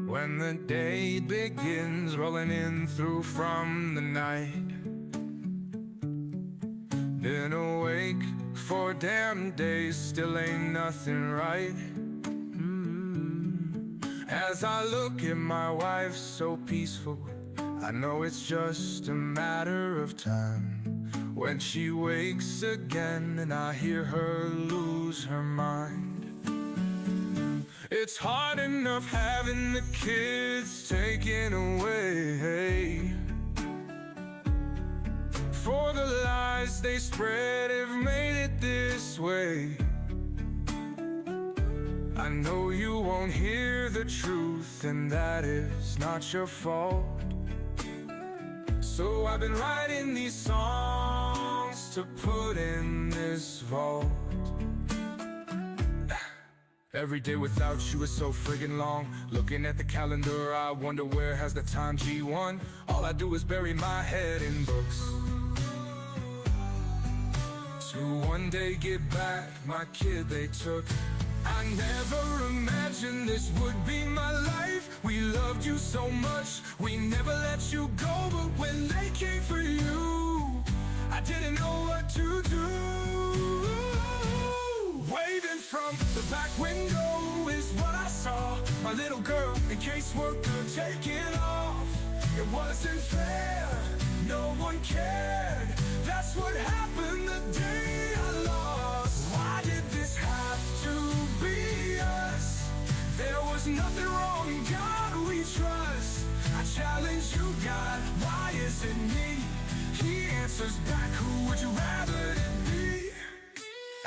When the day begins rolling in through from the night, been awake 4 damn days, still ain't nothing right. As I look at my wife so peaceful, I know it's just a matter of time when she wakes again and I hear her lose her mind. It's hard enough having the kids taken away, for the lies they spread have made it this way. I know you won't hear the truth, and that is not your fault. So I've been writing these songs to put in this vault. Every day without you is so friggin' long. Looking at the calendar, I wonder where has the time G1. All I do is bury my head in books to one day get back my kid they took. I never imagined this would be my life. We loved you so much, we never let you go. But when they came for you, I didn't know what to do. Waving from the back window is what I saw. My little girl in caseworker taking off. It wasn't fair, no one cared. That's what happened the day I lost. Why did this have to be us? There was nothing wrong, in God we trust. I challenge you, God, why is it me? He answers back, who would you rather it be?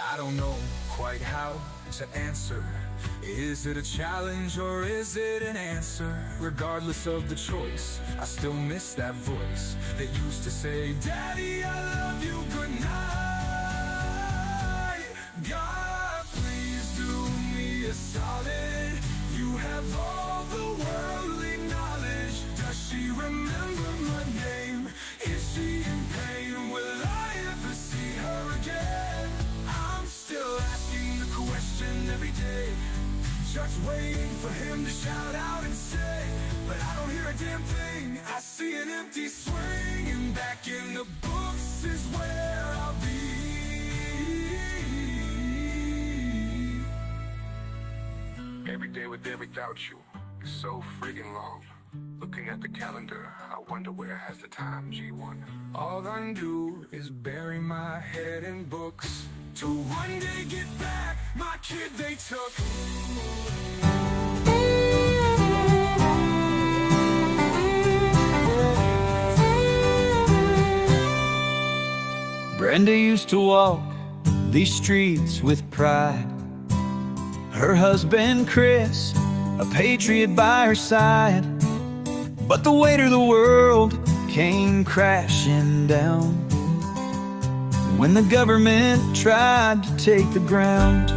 I don't know quite how to answer. Is it a challenge or is it an answer? Regardless of the choice, I still miss that voice that used to say, Daddy, I love you, good night. God, please do me a solid. You have all the worldly knowledge. Does she remember my name? Is she in pain? Will I ever see her again? I'm still asking the question every day, just waiting for him to shout out and say, but I don't hear a damn thing. I see an empty swing, and back in the books is where I'll be. Every day with and without you is so friggin' long. Looking at the calendar, I wonder where has the time G1. All I do is bury my head in books to one day get back my kid they took. Brenda used to walk these streets with pride. Her husband Chris, a patriot by her side. But the weight of the world came crashing down when the government tried to take the ground.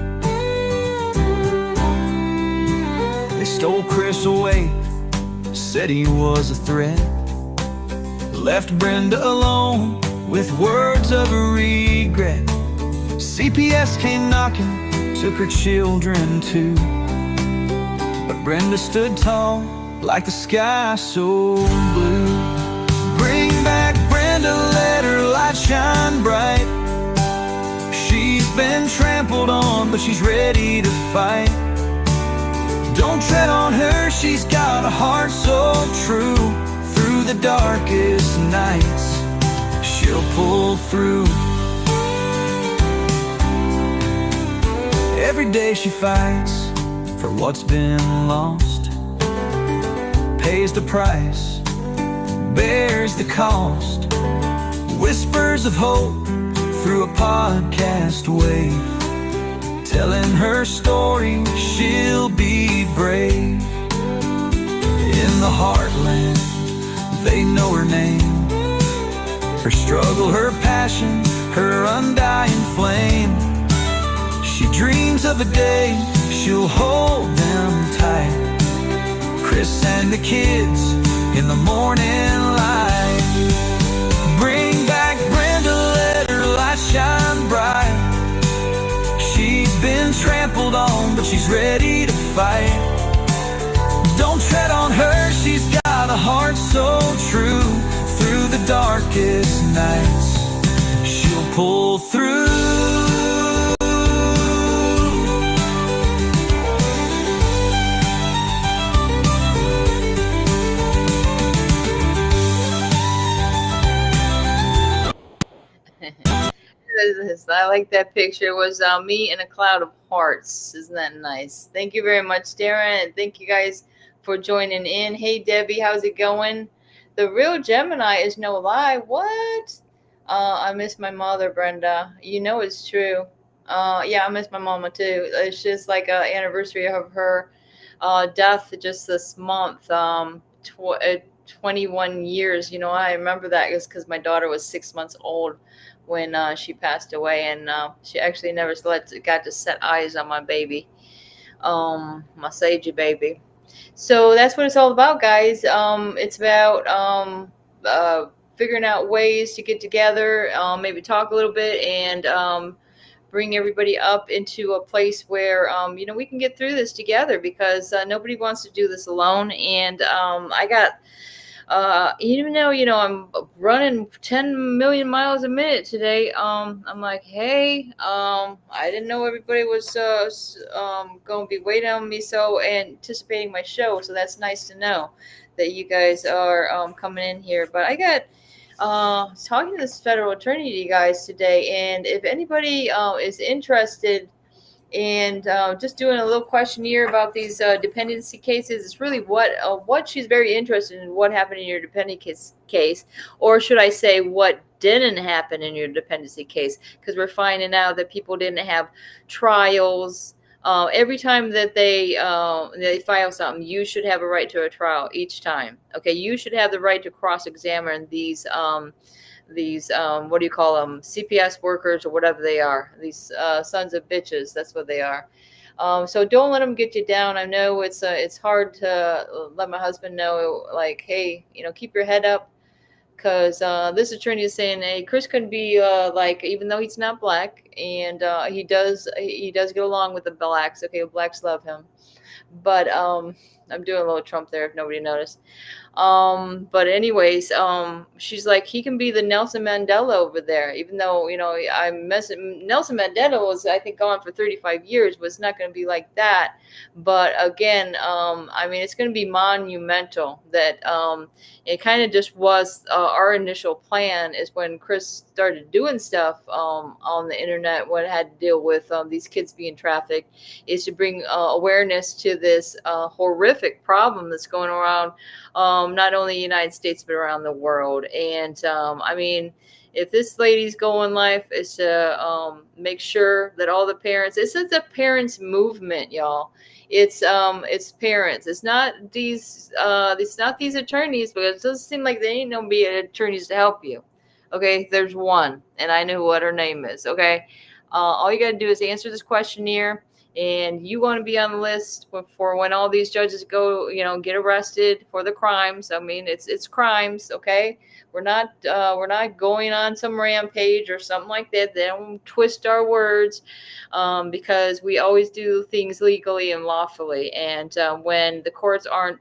They stole Chris away, said he was a threat, left Brenda alone with words of regret. CPS came knocking, took her children too, but Brenda stood tall like the sky so blue. Bring back Brenda, let her light shine bright. She's been trampled on, but she's ready to fight. Don't tread on her, she's got a heart so true. Through the darkest nights, she'll pull through. Every day she fights for what's been lost, pays the price, bears the cost. Whispers of hope through a podcast wave, telling her story, she'll be brave. In the heartland, they know her name, her struggle, her passion, her undying flame. She dreams of a day she'll hold them tight. Chris and the kids in the morning light. Bring back Brenda, let her light shine bright. She's been trampled on, but she's ready to fight. Don't tread on her, she's got a heart so true. Through the darkest nights, she'll pull through. I like that picture. It was me in a cloud of hearts. Isn't that nice? Thank you very much, Darren, and thank you guys for joining in. Hey, Debbie, how's it going? The real Gemini is no lie. What? I miss my mother, Brenda. You know it's true. Yeah, I miss my mama too. It's just like an anniversary of her death just this month. 21 years. You know, I remember that because my daughter was 6 months old when she passed away, and she actually never got to set eyes on my baby, my Sagey baby. So that's what it's all about, guys. It's about figuring out ways to get together, maybe talk a little bit, and bring everybody up into a place where we can get through this together, because nobody wants to do this alone. And I got even though I'm running 10 million miles a minute today, I'm like, hey, I didn't know everybody was going to be waiting on me, so anticipating my show. So that's nice to know that you guys are coming in here. But I got talking to this federal attorney to you guys today, and if anybody is interested and just doing a little questionnaire about these dependency cases. It's really what she's very interested in, what happened in your dependency case, or should I say what didn't happen in your dependency case, because we're finding out that people didn't have trials. Every time that they file something, you should have a right to a trial each time. Okay, you should have the right to cross-examine these what do you call them, CPS workers or whatever they are, these sons of bitches. That's what they are. So don't let them get you down. I know it's hard to let my husband know, like, hey, keep your head up, because this attorney is saying, hey, Chris couldn't be like, even though he's not black, and he does get along with the blacks. Okay, blacks love him, but I'm doing a little Trump there if nobody noticed. But anyways, she's like, he can be the Nelson Mandela over there, even though, Nelson Mandela was, I think, gone for 35 years, but it's not going to be like that. But again, I mean, it's going to be monumental that, it kind of just was, our initial plan is when Chris started doing stuff, on the internet, when it had to deal with, these kids being trafficked, is to bring, awareness to this, horrific problem that's going around, not only the United States, but around the world. And I mean, if this lady's goal in life is to make sure that all the parents, it's a parents movement, y'all. It's parents. It's not these attorneys, because it doesn't seem like they ain't no be attorneys to help you. Okay, there's one, and I know what her name is. Okay, all you got to do is answer this questionnaire, and you want to be on the list for when all these judges go, get arrested for the crimes. I mean, it's crimes, okay? We're not going on some rampage or something like that. They don't twist our words, because we always do things legally and lawfully. And when the courts aren't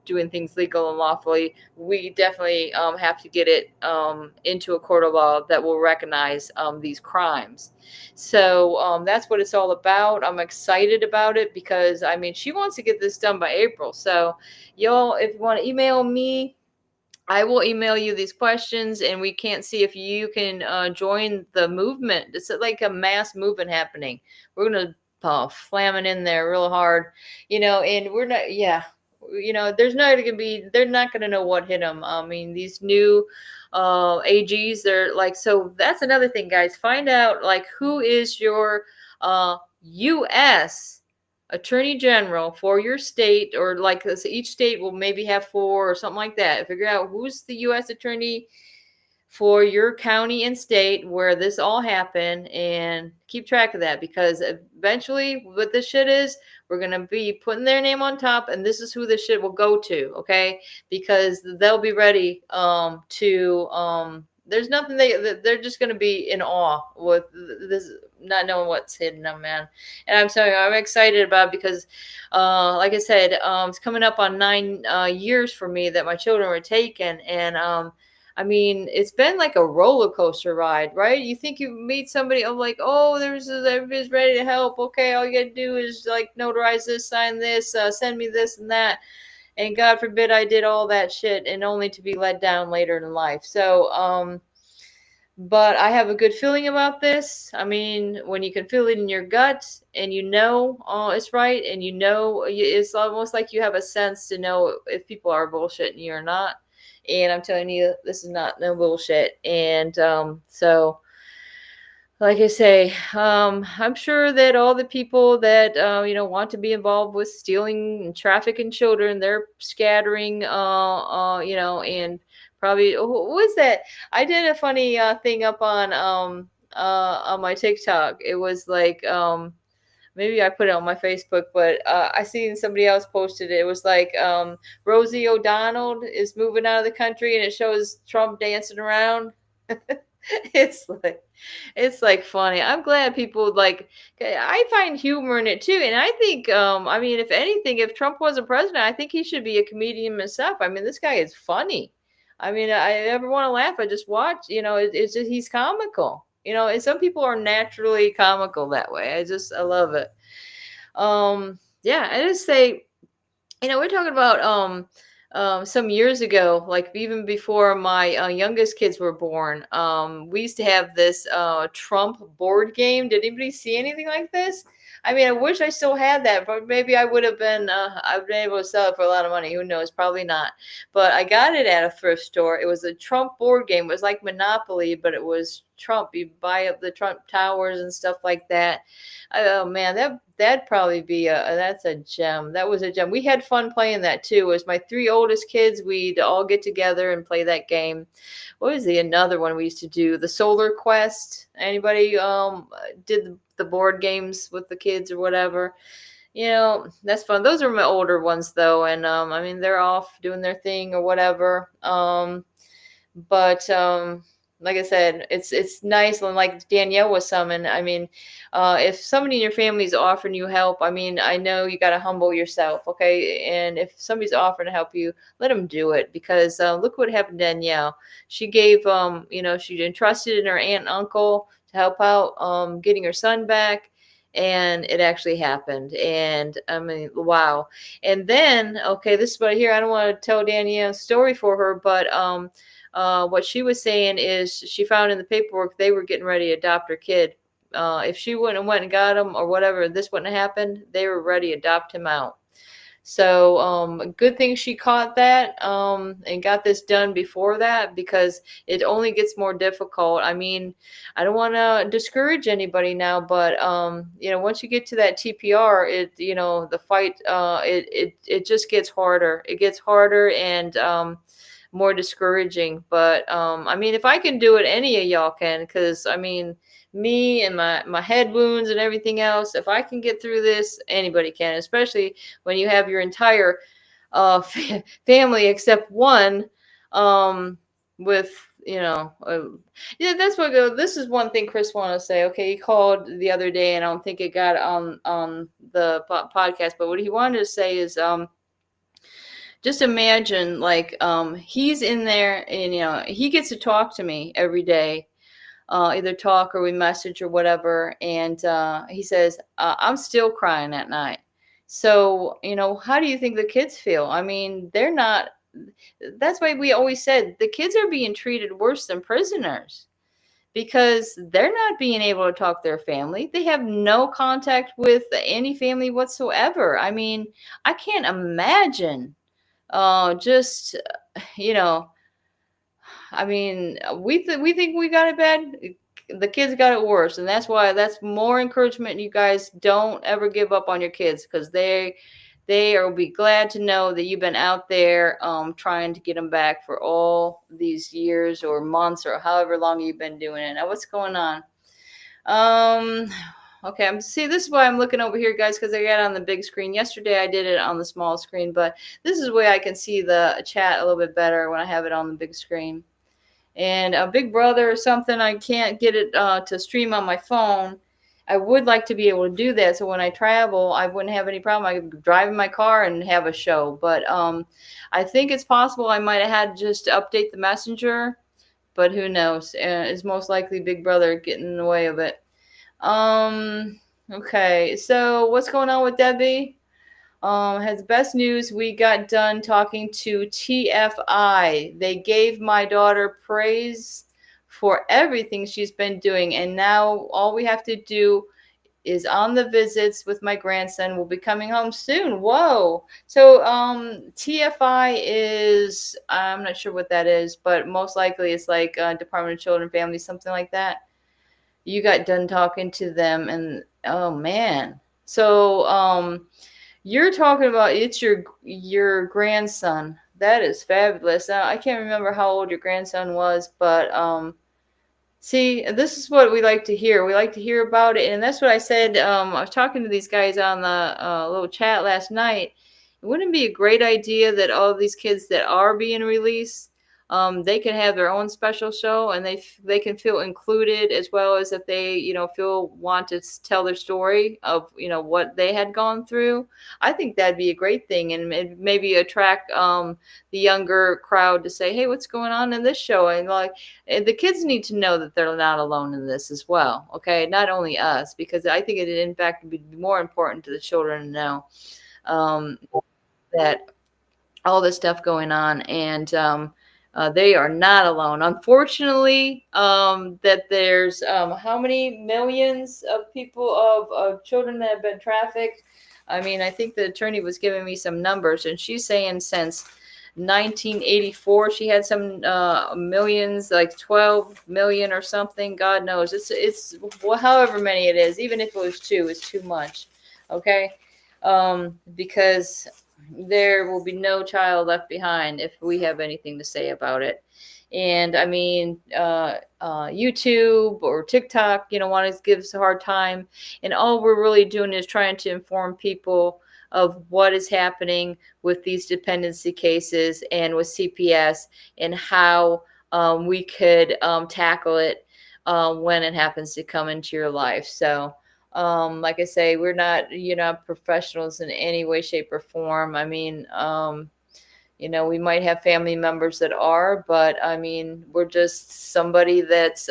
doing things legal and lawfully, we definitely have to get it into a court of law that will recognize these crimes. So that's what it's all about. I'm excited about it, because I mean, she wants to get this done by April. So y'all, if you want to email me, I will email you these questions, and we can't see if you can join the movement. It's like a mass movement happening. We're going to slam it in there real hard, and we're not, yeah, there's not going to be, they're not going to know what hit them. I mean, these new AGs, they're like, so that's another thing, guys. Find out, like, who is your U.S. Attorney General for your state, or like each state will maybe have 4 or something like that. Figure out who's the U.S. Attorney for your county and state where this all happened, and keep track of that, because eventually what this shit is, We're going to be putting their name on top, and this is who this shit will go to, okay? Because they'll be ready there's nothing they're just going to be in awe with this, not knowing what's hidden them, man. And I'm telling you, I'm excited about it because, like I said, it's coming up on 9 years for me that my children were taken. And I mean, it's been like a roller coaster ride, right? You think you meet somebody, I'm like, oh, everybody's ready to help. Okay, all you got to do is like notarize this, sign this, send me this and that. And God forbid I did all that shit and only to be let down later in life. So, but I have a good feeling about this. I mean, when you can feel it in your gut and you know it's right, and you know it's almost like you have a sense to know if people are bullshitting you or not. And I'm telling you, this is not no bullshit. And so, like I say, I'm sure that all the people that want to be involved with stealing and trafficking children, they're scattering, and probably who is that? I did a funny thing up on my TikTok. It was like maybe I put it on my Facebook, but I seen somebody else posted it. It was like Rosie O'Donnell is moving out of the country, and it shows Trump dancing around. it's like it's like funny. I'm glad people like. I find humor in it too, and I think I mean, if anything, if Trump wasn't president, I think he should be a comedian himself. I mean, this guy is funny. I mean, I ever want to laugh, I just watch. It's just he's comical. And some people are naturally comical that way. I love it. Yeah, I just say, we're talking about some years ago, like even before my youngest kids were born. We used to have this Trump board game. Did anybody see anything like this? I mean, I wish I still had that, but maybe I've been able to sell it for a lot of money. Who knows? Probably not. But I got it at a thrift store. It was a Trump board game. It was like Monopoly, but it was Trump. You buy up the Trump towers and stuff like that. Oh man, that'd probably be that's a gem. That was a gem. We had fun playing that too. It was my 3 oldest kids. We'd all get together and play that game. What was another one we used to do? The Solar Quest. Anybody did the board games with the kids or whatever? That's fun. Those are my older ones though, and I mean, they're off doing their thing or whatever. But like I said, it's nice. And like Danielle was summing, I mean, if somebody in your family is offering you help, I mean, I know you got to humble yourself, okay? And if somebody's offering to help you, let them do it, because look what happened to Danielle. She gave, she entrusted in her aunt and uncle to help out getting her son back. And it actually happened. And I mean, wow. And then, okay, this is what here. I don't want to tell Danielle's story for her, but what she was saying is she found in the paperwork they were getting ready to adopt her kid. If she wouldn't have went and got him or whatever, this wouldn't have happened. They were ready to adopt him out. So good thing she caught that and got this done before that, because it only gets more difficult. I mean, I don't want to discourage anybody now, but once you get to that TPR, the fight, it just gets harder. It gets harder and more discouraging. But I mean, if I can do it, any of y'all can, because I mean, me and my head wounds and everything else, if I can get through this, anybody can, especially when you have your entire family except one with yeah, that's what this is one thing Chris wanted to say. Okay, he called the other day and I don't think it got on the podcast, but what he wanted to say is just imagine, like, he's in there and he gets to talk to me every day, either talk or we message or whatever. And he says, I'm still crying at night. So, how do you think the kids feel? I mean, they're not, that's why we always said the kids are being treated worse than prisoners, because they're not being able to talk to their family. They have no contact with any family whatsoever. I mean, I can't imagine just, I mean, we think we got it bad. The kids got it worse, and that's more encouragement. You guys don't ever give up on your kids, because they will be glad to know that you've been out there trying to get them back for all these years or months or however long you've been doing it. Now, what's going on? Okay, see, this is why I'm looking over here, guys, because I got it on the big screen. Yesterday I did it on the small screen, but this is where I can see the chat a little bit better when I have it on the big screen. And a Big Brother or something, I can't get it to stream on my phone. I would like to be able to do that, so when I travel, I wouldn't have any problem. I could drive in my car and have a show. But I think it's possible I might have had just to update the messenger, but who knows? It's most likely Big Brother getting in the way of it. Okay, so what's going on with Debbie? Has best news. We got done talking to TFI. They gave my daughter praise for everything she's been doing, and now all we have to do is on the visits with my grandson. Will be coming home soon. Whoa. So TFI is, I'm not sure what that is, but most likely it's like Department of Children and Families, something like that. You got done talking to them, and oh man. So you're talking about it's your grandson. That is fabulous. Now, I can't remember how old your grandson was, but see, this is what we like to hear. We like to hear about it, and that's what I said. I was talking to these guys on the little chat last night. Wouldn't it be a great idea that all of these kids that are being released, they can have their own special show, and they can feel included, as well as if they want to tell their story of what they had gone through. I think that'd be a great thing, and maybe attract the younger crowd to say, hey, what's going on in this show? And like, the kids need to know that they're not alone in this as well. Okay, not only us, because I think it in fact would be more important to the children to know that all this stuff going on, and they are not alone. Unfortunately, that there's how many millions of people of children that have been trafficked. I mean, I think the attorney was giving me some numbers, and she's saying since 1984 she had some millions, like 12 million or something. God knows. It's well, however many it is. Even if it was two, it's too much. Okay, because there will be no child left behind if we have anything to say about it. And I mean, YouTube or TikTok, want to give us a hard time. And all we're really doing is trying to inform people of what is happening with these dependency cases and with CPS, and how we could tackle it when it happens to come into your life. So, like I say, we're not professionals in any way, shape, or form. I mean, we might have family members that are, but I mean, we're just somebody that's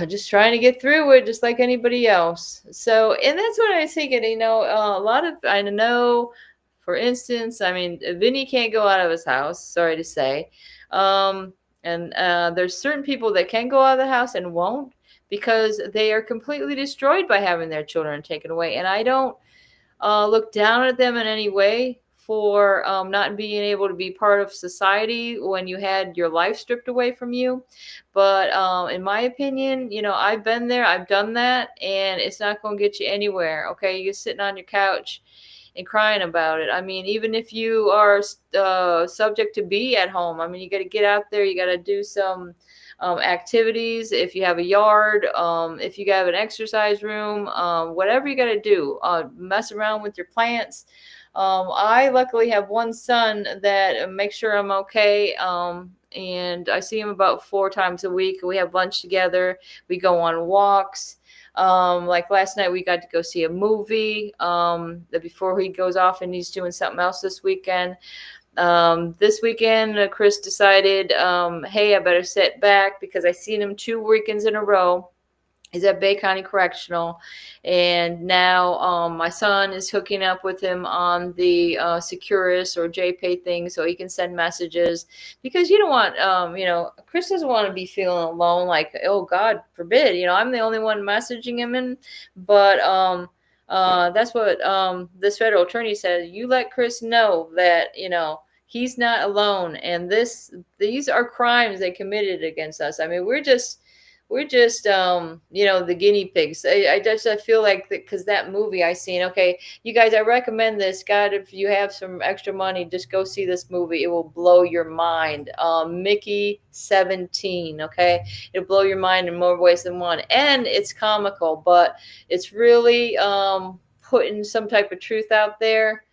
just trying to get through it, just like anybody else. So, and that's what I was thinking. A lot of, I know, for instance, I mean, Vinny can't go out of his house. Sorry to say, and there's certain people that can go out of the house and won't, because they are completely destroyed by having their children taken away. And I don't look down at them in any way for not being able to be part of society when you had your life stripped away from you. But in my opinion, I've been there, I've done that, and it's not going to get you anywhere. Okay, you're sitting on your couch and crying about it. I mean, even if you are subject to be at home, I mean, you got to get out there, you got to do some activities. If you have a yard, if you have an exercise room, whatever you got to do, mess around with your plants. I luckily have one son that makes sure I'm okay. And I see him about 4 times a week. We have lunch together. We go on walks. Like last night, we got to go see a movie before he goes off and he's doing something else this weekend. This weekend, Chris decided, hey, I better sit back because I seen him 2 weekends in a row. He's at Bay County Correctional, and now my son is hooking up with him on the Securus or JPay thing, so he can send messages, because you don't want, Chris doesn't want to be feeling alone, like, oh, God forbid, I'm the only one messaging him, but that's what this federal attorney said. You let Chris know that, he's not alone, and these are crimes they committed against us. I mean, we're we're just the guinea pigs. I feel like that because that movie I seen. Okay, you guys, I recommend this. God, if you have some extra money, just go see this movie. It will blow your mind. Mickey 17. Okay, it'll blow your mind in more ways than one, and it's comical, but it's really putting some type of truth out there,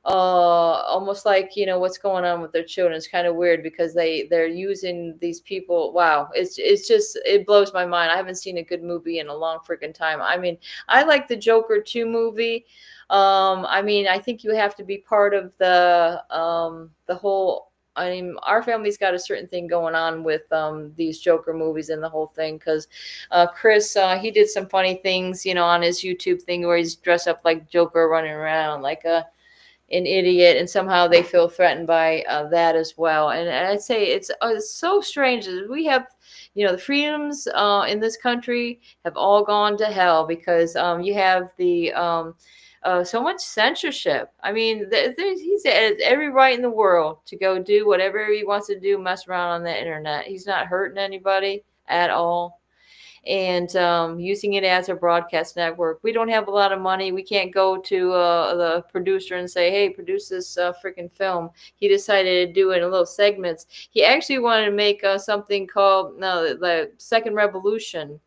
almost like what's going on with their children. It's kind of weird because they're using these people. Wow, it's just, it blows my mind. I haven't seen a good movie in a long freaking time. I mean, I like the Joker 2 movie. I mean, I think you have to be part of the whole. I mean, our family's got a certain thing going on with these Joker movies and the whole thing, because Chris, he did some funny things, on his YouTube thing where he's dressed up like Joker, running around like an idiot, and somehow they feel threatened by that as well. And I'd say it's so strange. We have, the freedoms in this country have all gone to hell because you have the so much censorship. I mean, he's at every right in the world to go do whatever he wants to do, mess around on the internet. He's not hurting anybody at all, and using it as a broadcast network. We don't have a lot of money. We can't go to the producer and say, hey, produce this freaking film. He decided to do it in little segments. He actually wanted to make something called the Second Revolution.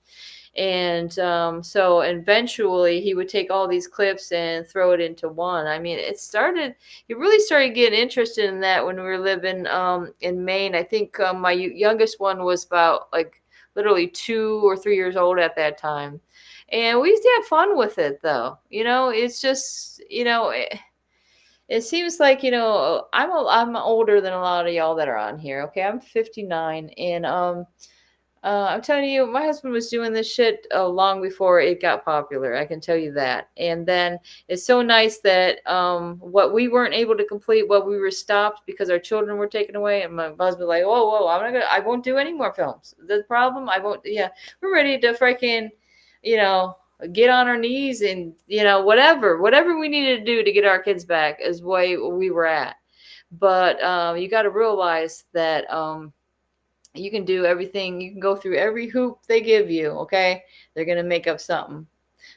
And so eventually he would take all these clips and throw it into one. I mean, he really started getting interested in that when we were living in Maine. I think my youngest one was about like literally 2 or 3 years old at that time. And we used to have fun with it though. It's just, it seems like, I'm older than a lot of y'all that are on here. Okay. I'm 59, and I'm telling you, my husband was doing this shit long before it got popular. I can tell you that. And then it's so nice that what we weren't able to complete, what we were stopped because our children were taken away. And my husband was like, whoa, I won't do any more films. The problem, I won't. Yeah, we're ready to freaking, get on our knees and whatever we needed to do to get our kids back is way we were at. But you got to realize that. You can do everything. You can go through every hoop they give you. Okay. They're going to make up something.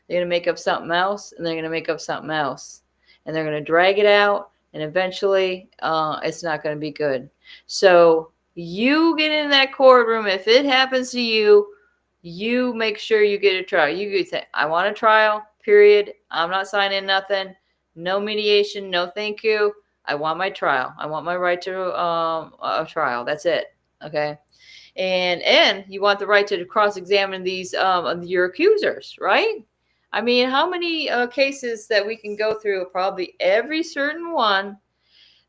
They're going to make up something else, and they're going to make up something else, and they're going to drag it out. And eventually, it's not going to be good. So you get in that courtroom. If it happens to you, you make sure you get a trial. You could say, I want a trial, period. I'm not signing nothing. No mediation. No, thank you. I want my trial. I want my right to a trial. That's it. Okay. And you want the right to cross-examine these your accusers, right? I mean, how many cases that we can go through? Probably every certain one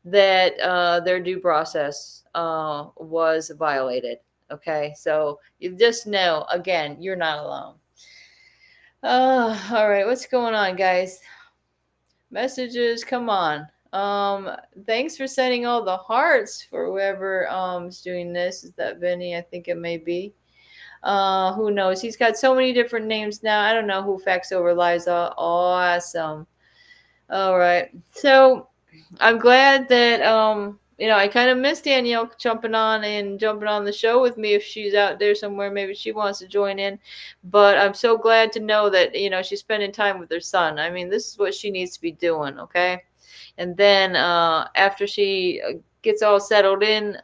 that their due process was violated. Okay, so you just know, again, you're not alone. All right, what's going on, guys? Messages, come on. Thanks for sending all the hearts for whoever is doing this. Is that Vinny? I think it may be. Who knows? He's got so many different names now. I don't know who Facts Over Lies are. Awesome. All right. So I'm glad that I kind of miss Danielle jumping on the show with me. If she's out there somewhere, maybe she wants to join in. But I'm so glad to know that she's spending time with her son. I mean, this is what she needs to be doing. Okay. And then after she gets all settled in,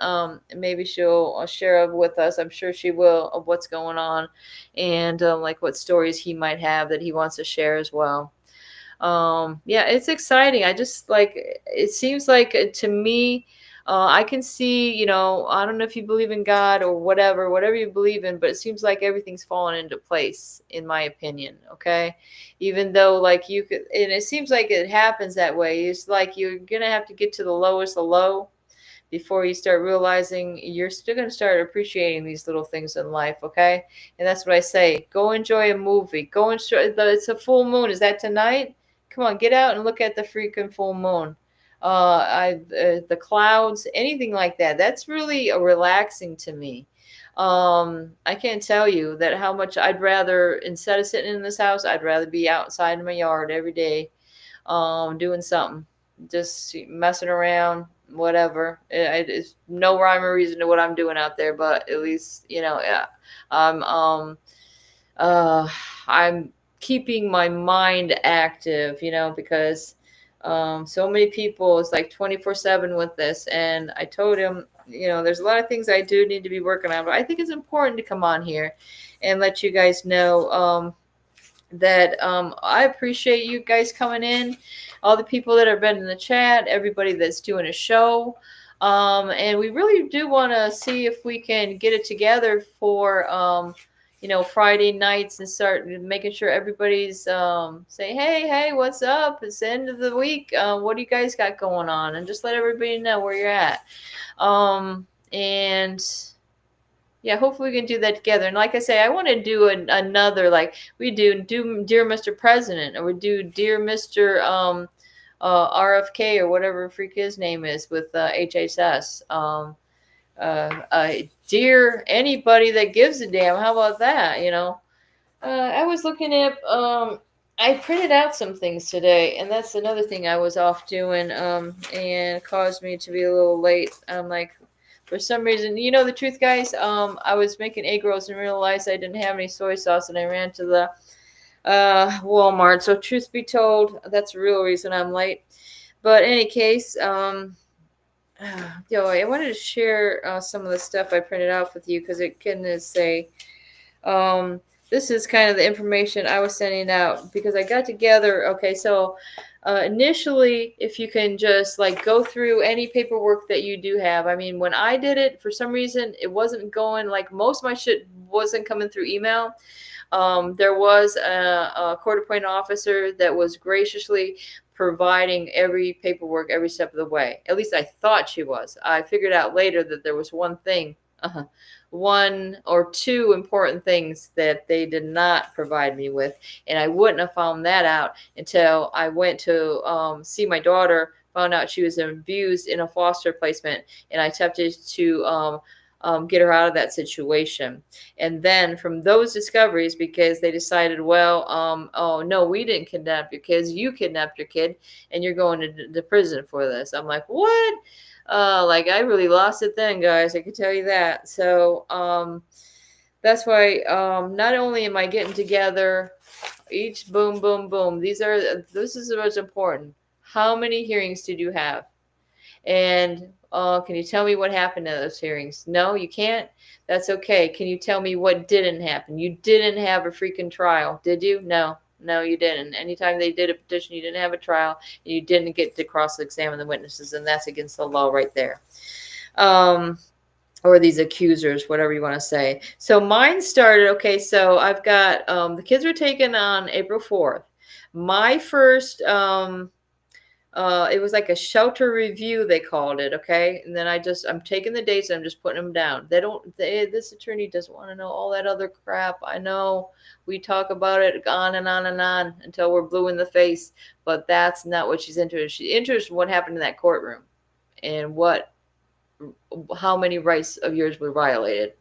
maybe she'll share with us. I'm sure she will, of what's going on, and like what stories he might have that he wants to share as well. Yeah, it's exciting. I just it seems like to me, I can see, I don't know if you believe in God or whatever you believe in, but it seems like everything's fallen into place, in my opinion. Okay. Even though you could, and it seems like it happens that way. It's like you're going to have to get to the lowest of low before you start realizing you're still going to start appreciating these little things in life. Okay. And that's what I say. Go enjoy a movie. Go enjoy. It's a full moon. Is that tonight? Come on, get out and look at the freaking full moon. The clouds, anything like that. That's really relaxing to me. I can't tell you that how much I'd rather, instead of sitting in this house, I'd rather be outside in my yard every day, doing something, just messing around, whatever. It's no rhyme or reason to what I'm doing out there, but at least, yeah, I'm uh, I'm keeping my mind active, because so many people is like 24/7 with this. And I told him, there's a lot of things I do need to be working on, but I think it's important to come on here and let you guys know that I appreciate you guys coming in, all the people that have been in the chat, everybody that's doing a show. And we really do want to see if we can get it together for Friday nights and start making sure everybody's saying, hey, what's up? It's the end of the week. What do you guys got going on? And just let everybody know where you're at. And yeah, hopefully we can do that together. And like I say, I want to do another, like we do Dear Mr. President, or we do Dear Mr. RFK, or whatever freak his name is, with HHS. Dear anybody that gives a damn. How about that? I was looking at, I printed out some things today, and that's another thing I was off doing, and it caused me to be a little late. I'm like, for some reason, the truth, guys, I was making egg rolls and realized I didn't have any soy sauce, and I ran to the Walmart. So truth be told, that's the real reason I'm late. But in any case, I wanted to share some of the stuff I printed out with you, because it can say, this is kind of the information I was sending out, because I got together. Okay, so initially, if you can just like go through any paperwork that you do have. I mean, when I did it, for some reason, it wasn't going, like most of my shit wasn't coming through email. There was a court-appointed officer that was graciously providing every paperwork every step of the way. At least I thought she was. I figured out later that there was one or two important things that they did not provide me with, and I wouldn't have found that out until I went to see my daughter, found out she was abused in a foster placement, and I attempted to get her out of that situation. And then from those discoveries, because they decided, well, oh no, we didn't kidnap your kids, you kidnapped your kid, and you're going to prison for this. I'm like, what? Like, I really lost it then, guys. I can tell you that. So that's why not only am I getting together each boom, boom, boom. This is what's important. How many hearings did you have? And can you tell me what happened at those hearings? No, you can't. That's okay. Can you tell me what didn't happen? You didn't have a freaking trial, did you? No, you didn't. Anytime they did a petition, you didn't have a trial, and you didn't get to cross-examine the witnesses, and that's against the law right there. Or these accusers, whatever you want to say. So mine started, okay, so I've got, the kids were taken on April 4th. My first, it was like a shelter review, they called it, okay? And then I'm taking the dates and I'm just putting them down. This attorney doesn't want to know all that other crap. I know we talk about it on and on and on until we're blue in the face, but that's not what she's interested in. She's interested in what happened in that courtroom and how many rights of yours were violated.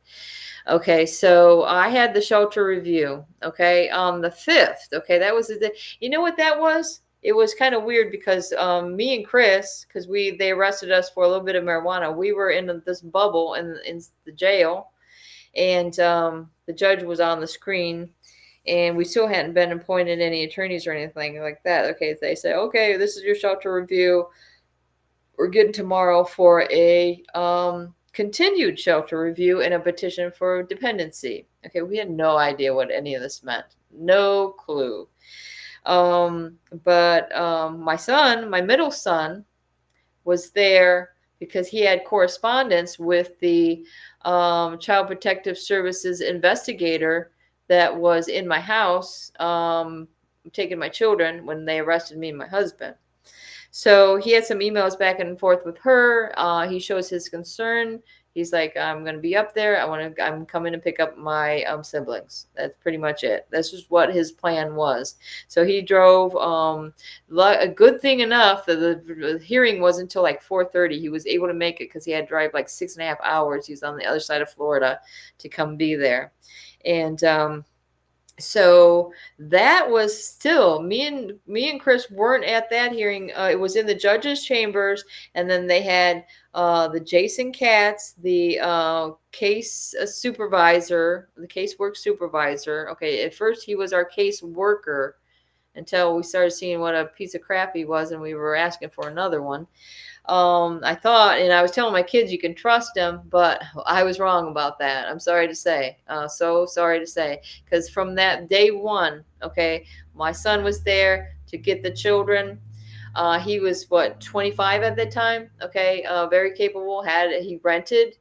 Okay, so I had the shelter review, okay, on the 5th. Okay, that was you know what that was? It was kind of weird because me and Chris, because they arrested us for a little bit of marijuana. We were in this bubble in the jail, and the judge was on the screen, and we still hadn't been appointed any attorneys or anything like that. Okay, they say, okay, this is your shelter review. We're getting tomorrow for a continued shelter review and a petition for dependency. Okay, we had no idea what any of this meant. No clue. But my middle son was there because he had correspondence with the Child Protective Services investigator that was in my house taking my children when they arrested me and my husband. So he had some emails back and forth with her. He shows his concern. He's like, I'm going to be up there. I'm coming to pick up my siblings. That's pretty much it. This is what his plan was. So he drove. A good thing enough that the hearing wasn't until like 4:30. He was able to make it because he had to drive like 6.5 hours. He's on the other side of Florida to come be there. And So that was still me and Chris weren't at that hearing. It was in the judge's chambers, and then they had the Jason Katz, the case supervisor, the casework supervisor. Okay, at first he was our case worker until we started seeing what a piece of crap he was, and we were asking for another one. I thought, and I was telling my kids you can trust him, but I was wrong about that. I'm sorry to say. So sorry to say. Because from that day one, okay, my son was there to get the children. He was, what, 25 at that time? Okay, very capable. He rented.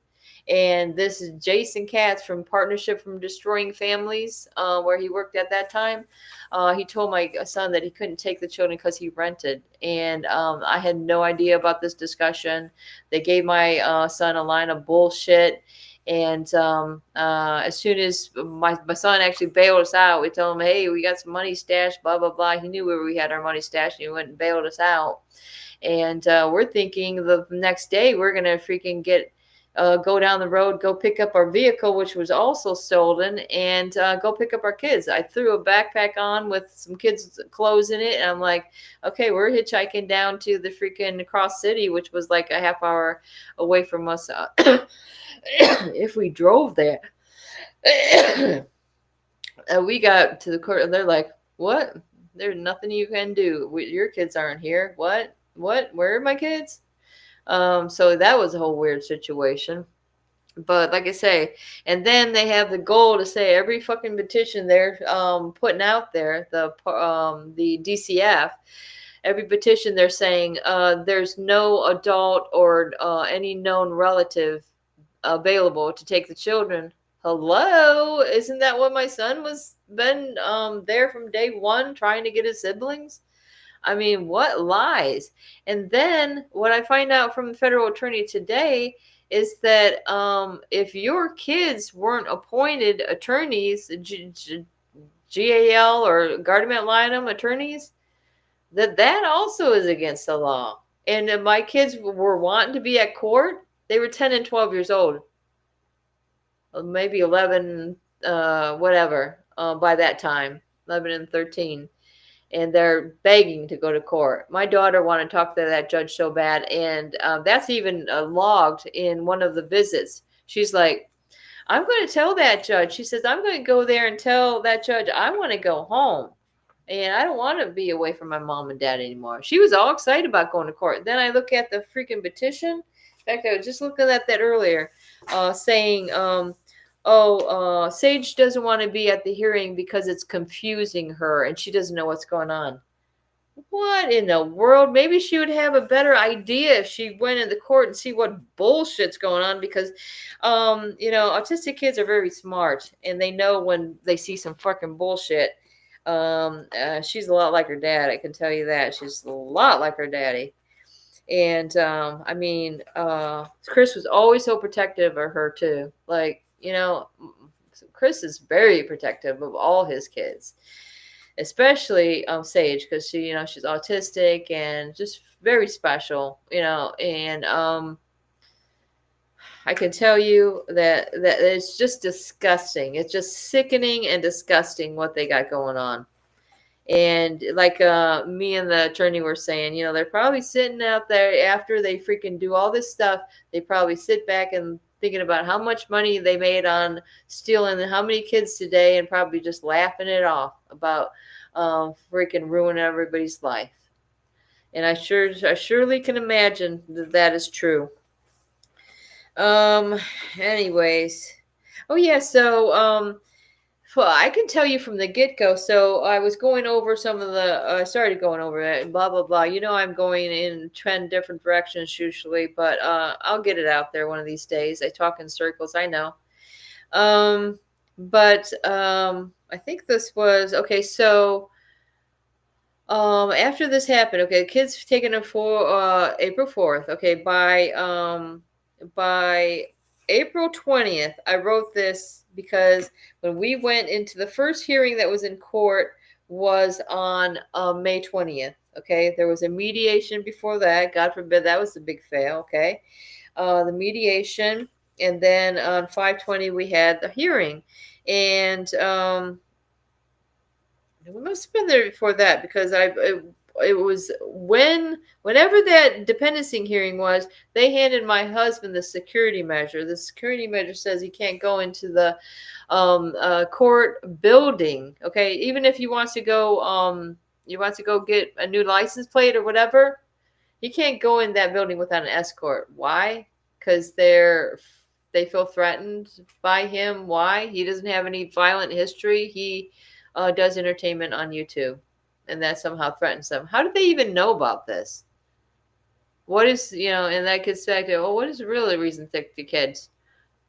And this is Jason Katz from Partnership from Destroying Families, where he worked at that time. He told my son that he couldn't take the children because he rented. And I had no idea about this discussion. They gave my son a line of bullshit. And as soon as my son actually bailed us out, we told him, hey, we got some money stashed, blah, blah, blah. He knew where we had our money stashed, and he went and bailed us out. And we're thinking the next day we're going to freaking go down the road, go pick up our vehicle, which was also stolen, and go pick up our kids. I threw a backpack on with some kids' clothes in it, and I'm like, okay, we're hitchhiking down to the freaking Cross City, which was like a half hour away from us if we drove there. We got to the court, and they're like, what? There's nothing you can do. Your kids aren't here. What? Where are my kids? So that was a whole weird situation. But like I say, and then they have the goal to say every fucking petition they're putting out there, the DCF, every petition they're saying there's no adult or any known relative available to take the children. Hello, isn't that what my son was been there from day one trying to get his siblings? I mean, what lies? And then what I find out from the federal attorney today is that if your kids weren't appointed attorneys, GAL or guardian ad litem attorneys, that also is against the law. And my kids were wanting to be at court. They were 10 and 12 years old, maybe 11, whatever, by that time, 11 and 13. And they're begging to go to court. My daughter wanted to talk to that judge so bad, and that's even logged in one of the visits. She's like, I'm going to tell that judge. She says, I'm going to go there and tell that judge I want to go home, and I don't want to be away from my mom and dad anymore. She was all excited about going to court. Then I look at the freaking petition. In fact, I was just looking at that earlier, saying, Sage doesn't want to be at the hearing because it's confusing her and she doesn't know what's going on. What in the world? Maybe she would have a better idea if she went into court and see what bullshit's going on, because autistic kids are very smart and they know when they see some fucking bullshit. She's a lot like her dad, I can tell you that. She's a lot like her daddy. And Chris was always so protective of her too. Like, Chris is very protective of all his kids, especially Sage, because she's autistic and just very special, and I can tell you that it's just disgusting. It's just sickening and disgusting what they got going on. And like me and the attorney were saying, they're probably sitting out there after they freaking do all this stuff. They probably sit back and thinking about how much money they made on stealing how many kids today, and probably just laughing it off about freaking ruining everybody's life. And I surely can imagine that is true. Anyways. Oh yeah, so well, I can tell you from the get-go. So I was going over some of the, started going over it and blah, blah, blah. I'm going in 10 different directions usually, but I'll get it out there one of these days. I talk in circles, I know. But I think this was, okay, so after this happened, okay, the kids taken it for April 4th. Okay, by April 20th, I wrote this because when we went into the first hearing that was in court was on May 20th. Okay, there was a mediation before that. God forbid that was a big fail. Okay, the mediation, and then on 5/20 we had the hearing, and We must have been there before that because it was whenever that dependency hearing was, they handed my husband the security measure. The security measure says he can't go into the court building. Okay, even if he wants to go, get a new license plate or whatever, he can't go in that building without an escort. Why? Because they feel threatened by him. Why? He doesn't have any violent history. He does entertainment on YouTube, and that somehow threatens them. How did they even know about this? What is, and that gets back to, what is really the reason to take the kids?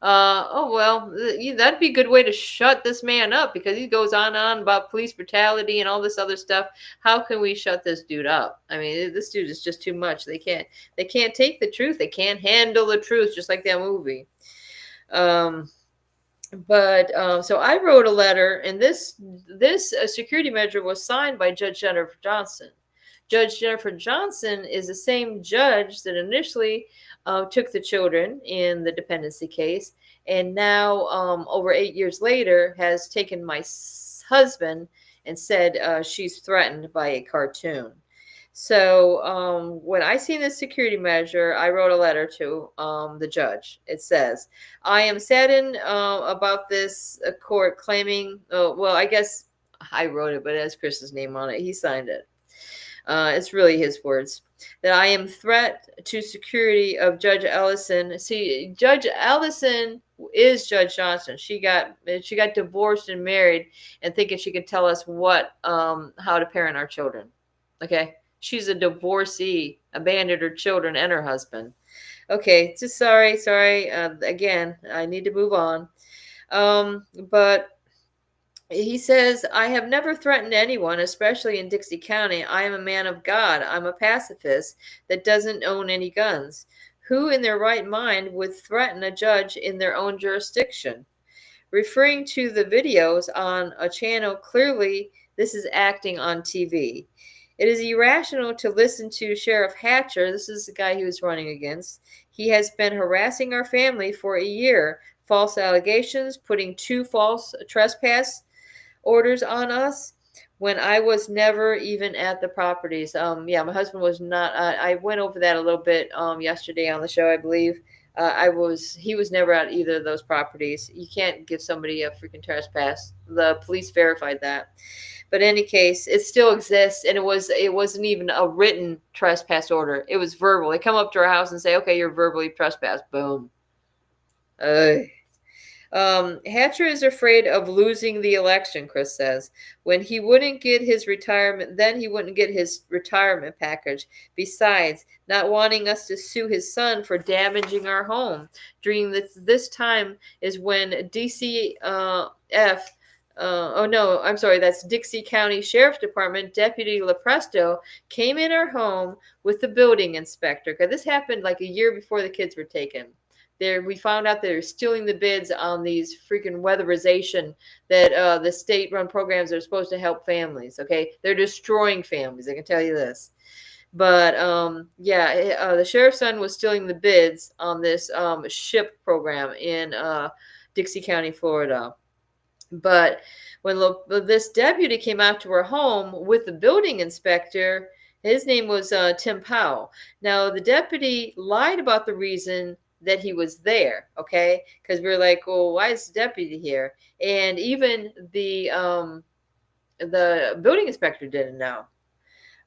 Oh well, that'd be a good way to shut this man up because he goes on and on about police brutality and all this other stuff. How can we shut this dude up? I mean, this dude is just too much. They can't take the truth. They can't handle the truth, just like that movie. Um, but so I wrote a letter, and this security measure was signed by Judge Jennifer Johnson. Judge Jennifer Johnson is the same judge that initially took the children in the dependency case, and now, over 8 years later, has taken my husband and said she's threatened by a cartoon. So when I seen this security measure, I wrote a letter to the judge. It says, I am saddened about this court claiming, well, I guess I wrote it, but it has Chris's name on it. He signed it. It's really his words. That I am threat to security of Judge Ellison. See, Judge Ellison is Judge Johnson. She got divorced and married, and thinking she could tell us how to parent our children. Okay, she's a divorcee, abandoned her children and her husband. Okay, just sorry. Again, I need to move on. But he says, I have never threatened anyone, especially in Dixie County. I am a man of God. I'm a pacifist that doesn't own any guns. Who in their right mind would threaten a judge in their own jurisdiction? Referring to the videos on a channel, clearly this is acting on TV. It is irrational to listen to Sheriff Hatcher. This is the guy he was running against. He has been harassing our family for a year. False allegations, putting 2 false trespass orders on us when I was never even at the properties. Yeah, my husband was not. I went over that a little bit yesterday on the show, I believe. He was never at either of those properties. You can't give somebody a freaking trespass. The police verified that. But in any case, it still exists, and it wasn't even a written trespass order. It was verbal. They come up to our house and say, "Okay, you're verbally trespassed." Boom. Hatcher is afraid of losing the election, Chris says. When he wouldn't get his retirement, then he wouldn't get his retirement package. Besides, not wanting us to sue his son for damaging our home. During this time is when that's Dixie County Sheriff's Department Deputy LaPresto came in our home with the building inspector. Because this happened like a year before the kids were taken. We found out they're stealing the bids on these freaking weatherization that the state-run programs are supposed to help families. Okay, they're destroying families. I can tell you this. But the sheriff's son was stealing the bids on this SHIP program in Dixie County, Florida. But when this deputy came out to her home with the building inspector, his name was Tim Powell. Now the deputy lied about the reason that he was there, okay? Because we were like, well, why is the deputy here? And even the building inspector didn't know.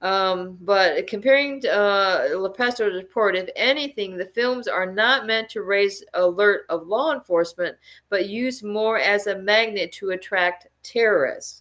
But comparing to LaPesto's report, if anything, the films are not meant to raise alert of law enforcement, but used more as a magnet to attract terrorists.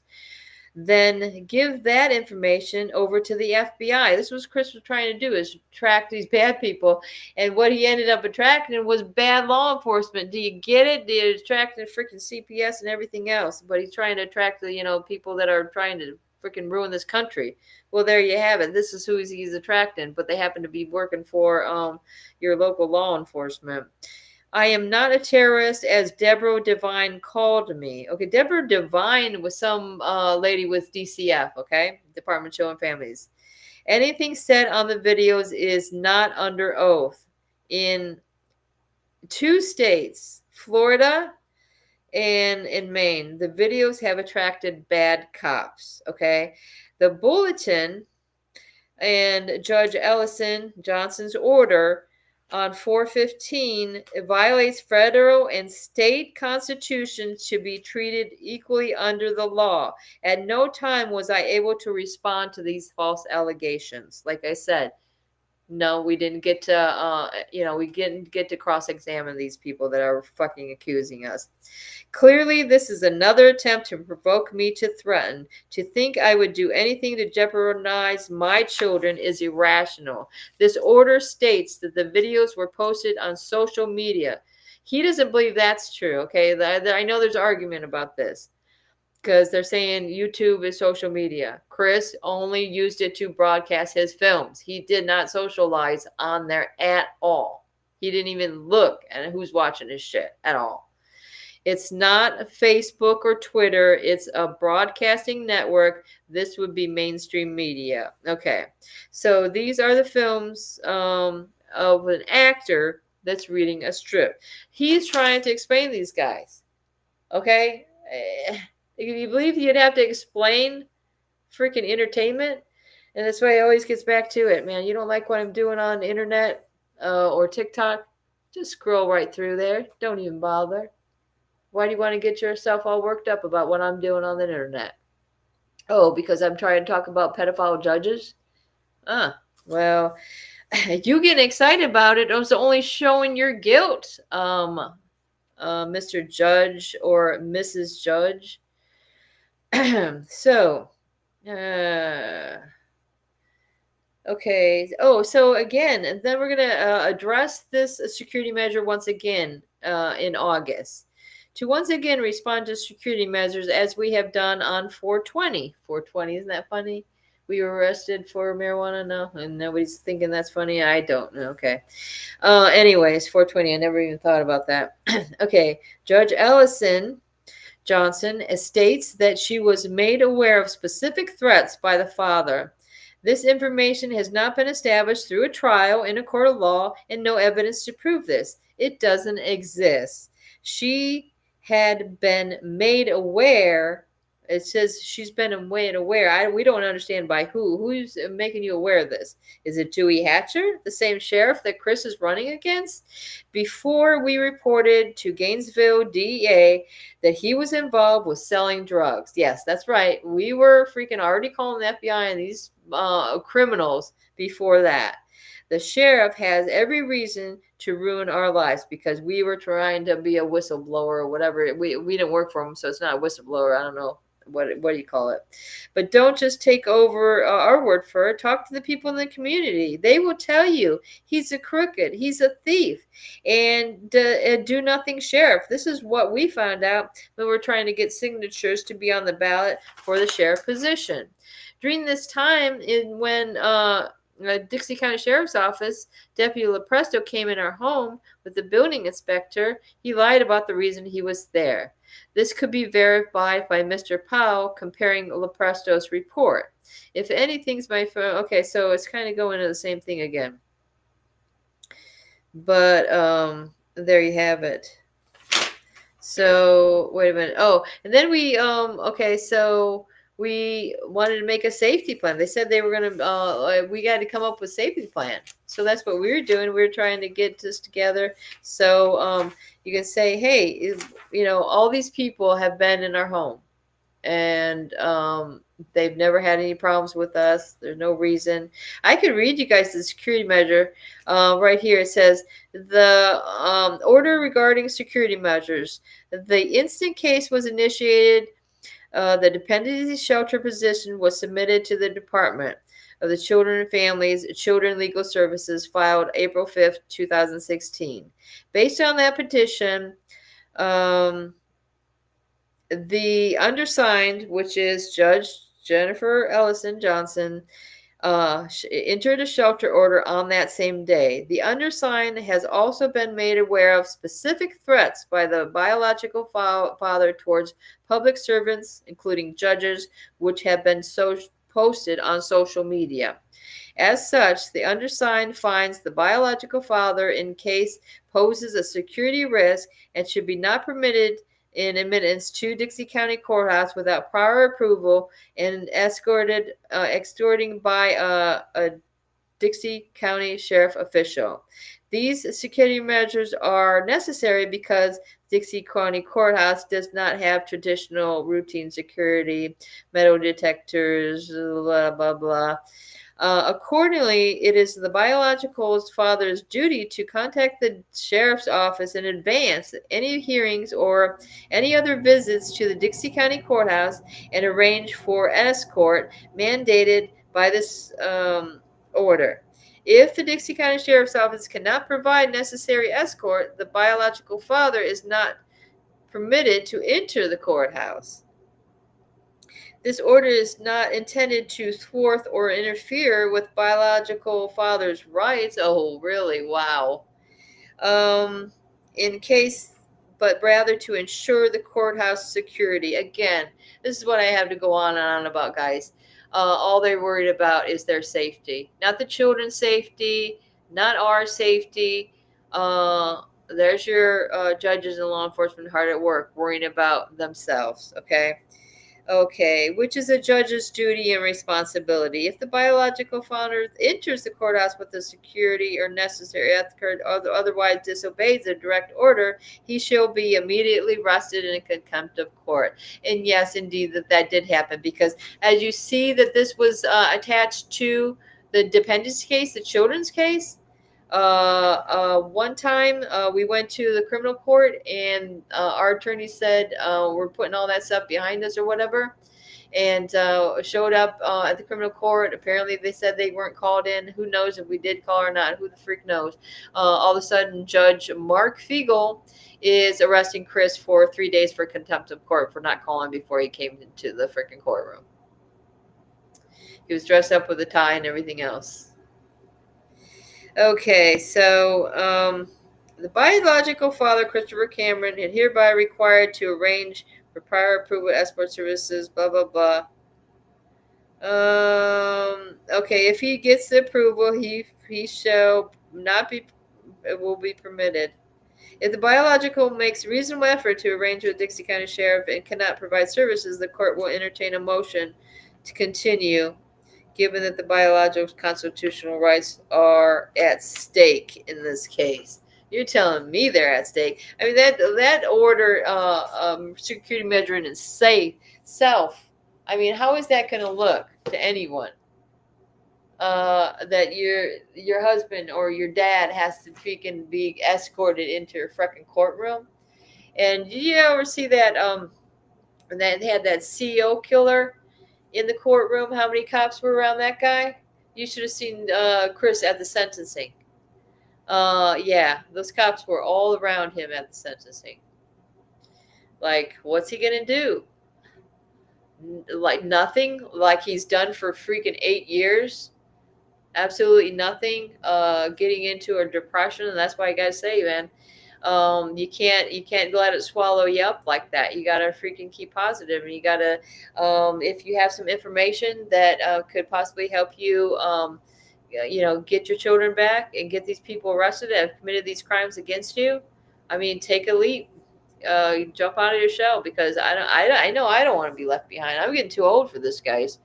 Then give that information over to the FBI. This was Chris was trying to do, is track these bad people. And what he ended up attracting was bad law enforcement. Do you get it? Do you attract the freaking CPS and everything else? But he's trying to attract the, people that are trying to freaking ruin this country. Well, there you have it. This is who he's attracting, but they happen to be working for your local law enforcement. I am not a terrorist, as Deborah Devine called me. Okay, Deborah Devine was some lady with DCF, okay? Department of Children and Families. Anything said on the videos is not under oath. In 2 states, Florida and in Maine. The videos have attracted bad cops. Okay. The bulletin and Judge Ellison Johnson's order on 415 violates federal and state constitutions to be treated equally under the law. At no time was I able to respond to these false allegations. Like I said, no, we didn't get to, we didn't get to cross-examine these people that are fucking accusing us. Clearly, this is another attempt to provoke me to threaten. To think I would do anything to jeopardize my children is irrational. This order states that the videos were posted on social media. He doesn't believe that's true, okay? I know there's argument about this, because they're saying YouTube is social media. Chris only used it to broadcast his films. He did not socialize on there at all. He didn't even look at who's watching his shit at all. It's not Facebook or Twitter. It's a broadcasting network. This would be mainstream media. Okay. So these are the films of an actor that's reading a strip. He's trying to explain these guys. Okay? You believe you'd have to explain freaking entertainment? And that's why it always gets back to it, man. You don't like what I'm doing on the internet or TikTok? Just scroll right through there. Don't even bother. Why do you want to get yourself all worked up about what I'm doing on the internet? Oh, because I'm trying to talk about pedophile judges? Well, you getting excited about it is only showing your guilt, Mr. Judge or Mrs. Judge. So, okay. Oh, so again, and then we're going to address this security measure once again in August. To once again respond to security measures as we have done on 420. 420, isn't that funny? We were arrested for marijuana? No, and nobody's thinking that's funny. I don't know. Okay. Anyways, 420. I never even thought about that. Okay. Judge Ellison Johnson states that she was made aware of specific threats by the father. This information has not been established through a trial in a court of law, and no evidence to prove this. It doesn't exist. She had been made aware. It says she's been made aware. We don't understand by who. Who's making you aware of this? Is it Dewey Hatcher, the same sheriff that Chris is running against? Before we reported to Gainesville DEA that he was involved with selling drugs. Yes, that's right. We were freaking already calling the FBI and these criminals before that. The sheriff has every reason to ruin our lives because we were trying to be a whistleblower or whatever. We didn't work for him, so it's not a whistleblower. I don't know. What do you call it? But don't just take over our word for it. Talk to the people in the community. They will tell you he's a crooked, he's a thief, and do nothing sheriff. This is what we found out when we're trying to get signatures to be on the ballot for the sheriff position. During this time, when Dixie County Sheriff's Office, Deputy Lepresto came in our home with the building inspector. He lied about the reason he was there. This could be verified by Mr. Powell comparing Lepresto's report. If anything's my phone, okay, so it's kind of going to the same thing again. But there you have it. So wait a minute. Oh, and then we okay, so we wanted to make a safety plan. They said they were going to, we got to come up with a safety plan. So that's what we were doing. We were trying to get this together. So you can say, hey, all these people have been in our home and they've never had any problems with us. There's no reason. I could read you guys the security measure right here. It says the order regarding security measures. The instant case was initiated. The dependency shelter position was submitted to the Department of the Children and Families, Children Legal Services, filed April 5th, 2016. Based on that petition, the undersigned, which is Judge Jennifer Ellison Johnson, entered a shelter order on that same day. The undersigned has also been made aware of specific threats by the biological father towards public servants, including judges, which have been posted on social media. As such, the undersigned finds the biological father in case poses a security risk and should be not permitted in admittance to Dixie County Courthouse without prior approval and extorting by a Dixie County Sheriff official. These security measures are necessary because Dixie County Courthouse does not have traditional routine security, metal detectors, blah, blah, blah. Accordingly, it is the biological father's duty to contact the sheriff's office in advance of any hearings or any other visits to the Dixie County Courthouse and arrange for escort mandated by this order. If the Dixie County Sheriff's Office cannot provide necessary escort, the biological father is not permitted to enter the courthouse. This order is not intended to thwart or interfere with biological father's rights. Oh, really? Wow. Um, in case, but rather to ensure the courthouse security. Again, this is what I have to go on and on about, guys. All they're worried about is their safety, not the children's safety, not our safety. There's your judges and law enforcement hard at work, worrying about themselves. Okay, which is a judge's duty and responsibility. If the biological father enters the courthouse with the security or necessary escort or otherwise disobeys a direct order, he shall be immediately arrested in contempt of court. And yes, indeed, that did happen, because as you see that this was attached to the dependence case, the children's case. One time we went to the criminal court, and our attorney said we're putting all that stuff behind us or whatever, and showed up at the criminal court. Apparently they said they weren't called in. Who knows if we did call or not? Who the freak knows? All of a sudden, Judge Mark Fiegel is arresting Chris for 3 days for contempt of court for not calling before he came into the freaking courtroom. He was dressed up with a tie and everything else. Okay, so the biological father, Christopher Cameron, is hereby required to arrange for prior approval escort services, blah, blah, blah. Okay, if he gets the approval, he shall not be, it will be permitted. If the biological makes reasonable effort to arrange with Dixie County Sheriff and cannot provide services, the court will entertain a motion to continue, given that the biological constitutional rights are at stake in this case. You're telling me they're at stake. I mean, that order, security measure in itself, I mean, how is that going to look to anyone? That your husband or your dad has to freaking be escorted into a freaking courtroom. And did you ever see that, that they had that CEO killer in the courtroom? How many cops were around that guy? You should have seen Chris at the sentencing. Yeah, those cops were all around him at the sentencing. Like, what's he gonna do? Like nothing? Like he's done for freaking 8 years? Absolutely nothing. Getting into a depression, and that's why I gotta say, man, you can't let it swallow you up like that. You gotta freaking keep positive, and you gotta, if you have some information that could possibly help you, get your children back and get these people arrested that have committed these crimes against you. I mean, take a leap. Jump out of your shell, because I know I don't want to be left behind. I'm getting too old for this, guys.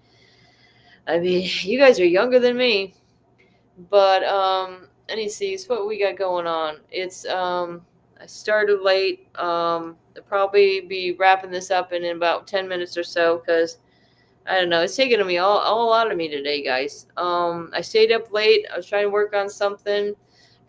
I mean, you guys are younger than me. But anyways, what we got going on? It's I started late. I'll probably be wrapping this up in about 10 minutes or so, because I don't know, it's taking me all out of me today, guys. I stayed up late. I was trying to work on something.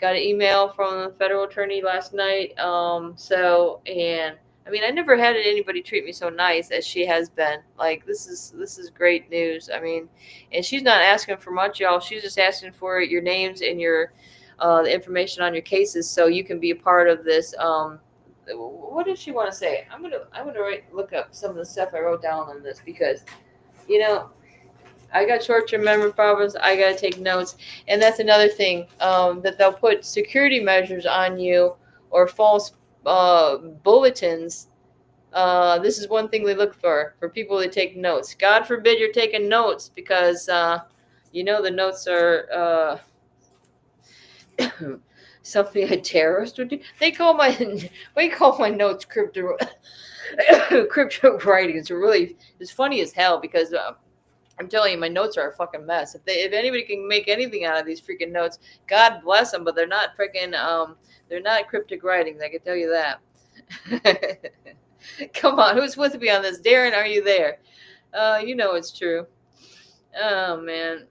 Got an email from the federal attorney last night. And I mean, I never had anybody treat me so nice as she has been. Like, this is great news. I mean, and she's not asking for much, y'all. She's just asking for your names and your the information on your cases, so you can be a part of this. What did she want to say? I'm gonna look up some of the stuff I wrote down on this, because I got short-term memory problems. I got to take notes. And that's another thing, that they'll put security measures on you or false bulletins. This is one thing they look for people that take notes. God forbid you're taking notes, because the notes are Something a terrorist would do. They call my we call my notes crypto crypto writings. Really, it's funny as hell because I'm telling you, my notes are a fucking mess. If anybody can make anything out of these freaking notes, God bless them. But they're not freaking they're not cryptic writings. I can tell you that. Come on, who's with me on this? Darren, are you there? You know it's true. Oh man.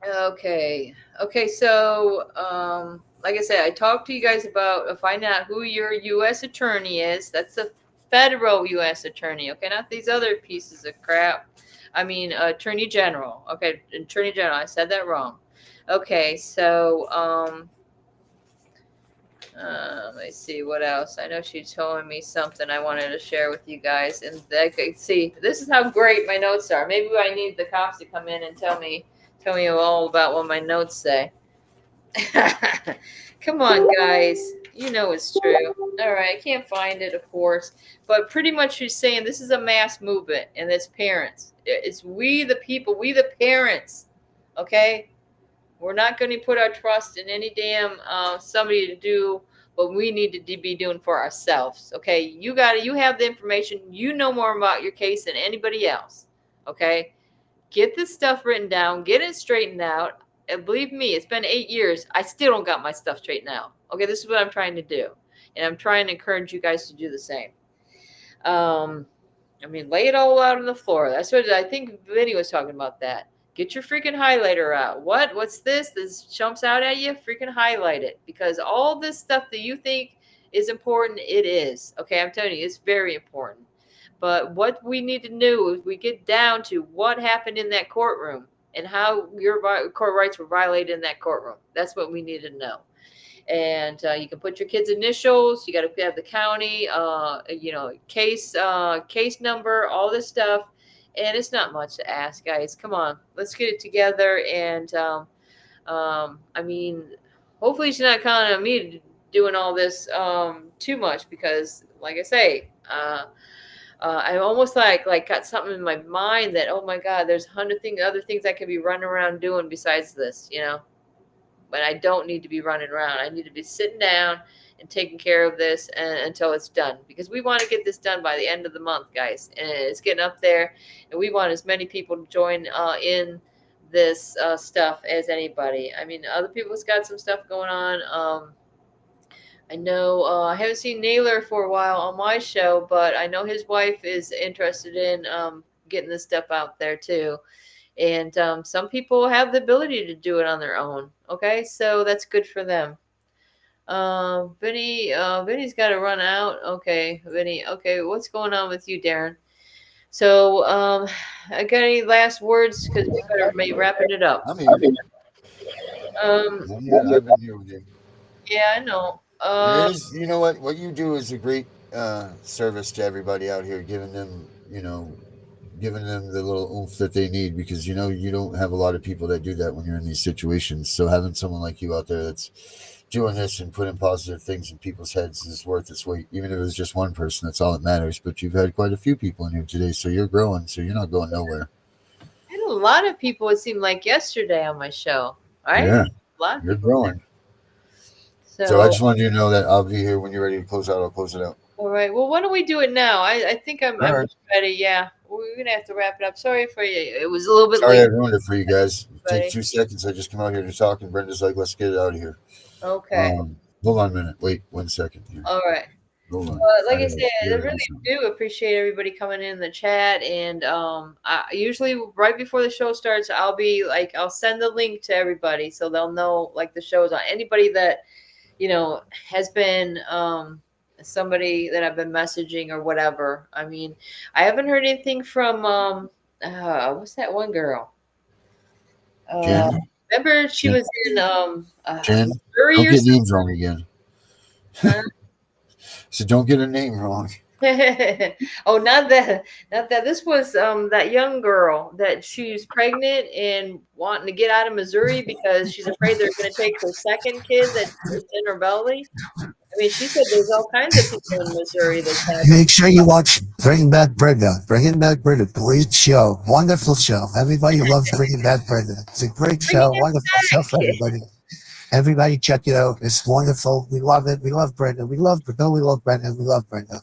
Okay. Okay, so like I said, I talked to you guys about finding out who your U.S. attorney is. That's the federal U.S. attorney, okay? Not these other pieces of crap. I mean, attorney general. Okay, attorney general. I said that wrong. Okay, so let me see what else. I know she told me something I wanted to share with you guys, and see, this is how great my notes are. Maybe I need the cops to come in and tell me all about what my notes say. Come on, guys. You know it's true. All right, I can't find it, of course. But pretty much she's saying this is a mass movement, and it's parents. It's we the people, we the parents. Okay? We're not going to put our trust in any damn somebody to do what we need to be doing for ourselves. Okay? You have the information. You know more about your case than anybody else. Okay? Get this stuff written down. Get it straightened out. And believe me, it's been 8 years. I still don't got my stuff straightened out. Okay, this is what I'm trying to do. And I'm trying to encourage you guys to do the same. I mean, lay it all out on the floor. That's what I think Vinny was talking about that. Get your freaking highlighter out. What's this? This jumps out at you? Freaking highlight it. Because all this stuff that you think is important, it is. Okay, I'm telling you, it's very important. But what we need to know is we get down to what happened in that courtroom and how your court rights were violated in that courtroom. That's what we need to know. And you can put your kids' initials. You got to have the county, case number, all this stuff. And it's not much to ask, guys. Come on, let's get it together. And I mean, hopefully she's not counting on me doing all this too much because, like I say, I almost like got something in my mind that, oh my God, there's 100 other things I could be running around doing besides this, you know. But I don't need to be running around. I need to be sitting down and taking care of this until it's done. Because we want to get this done by the end of the month, guys. And it's getting up there. And we want as many people to join in this stuff as anybody. I mean, other people's got some stuff going on. I know I haven't seen Naylor for a while on my show, but I know his wife is interested in getting this stuff out there too. And some people have the ability to do it on their own. Okay, so that's good for them. Vinny's got to run out. Okay, Vinny. Okay, what's going on with you, Darren? So, I got any last words? Because we better be wrapping it up. I'm here. I've been here with you. Yeah, I know. You know what you do is a great service to everybody out here, giving them the little oomph that they need, because you don't have a lot of people that do that when you're in these situations. So having someone like you out there that's doing this and putting positive things in people's heads is worth its weight. Even if it was just one person, that's all that matters. But you've had quite a few people in here today, so you're growing, so you're not going nowhere. I had a lot of people, it seemed like, yesterday on my show. Right? Yeah, a lot of you're people. growing. So I just wanted you to know that I'll be here when you're ready to close out. I'll close it out. All right. Well, why don't we do it now? I think I'm right. ready. Yeah. We're going to have to wrap it up. Sorry for you. It was a little bit Sorry late. I ruined it for you guys. Take 2 seconds. I just come out here to talk, and Brenda's like, let's get it out of here. Okay. Hold on a minute. Wait 1 second here. All right. Hold on. Like I said, I really do appreciate everybody coming in the chat. And I usually right before the show starts, I'll send the link to everybody so they'll know like the show's on. Anybody that, has been somebody that I've been messaging or whatever. I mean, I haven't heard anything from what's that one girl? Jen? Remember she was in Jen? Don't get names wrong again. So don't get a name wrong. Oh, not that. This was that young girl that she's pregnant and wanting to get out of Missouri because she's afraid they're going to take her second kid that's in her belly. I mean, she said there's all kinds of people in Missouri that have. Make sure you watch Back Brenda. Back Brenda, great show, wonderful show. Everybody loves Back Brenda. It's a great show, wonderful show for everybody. Everybody check it out. It's wonderful. We love it. We love Brenda. We love Brenda. We love Brenda. We love Brenda.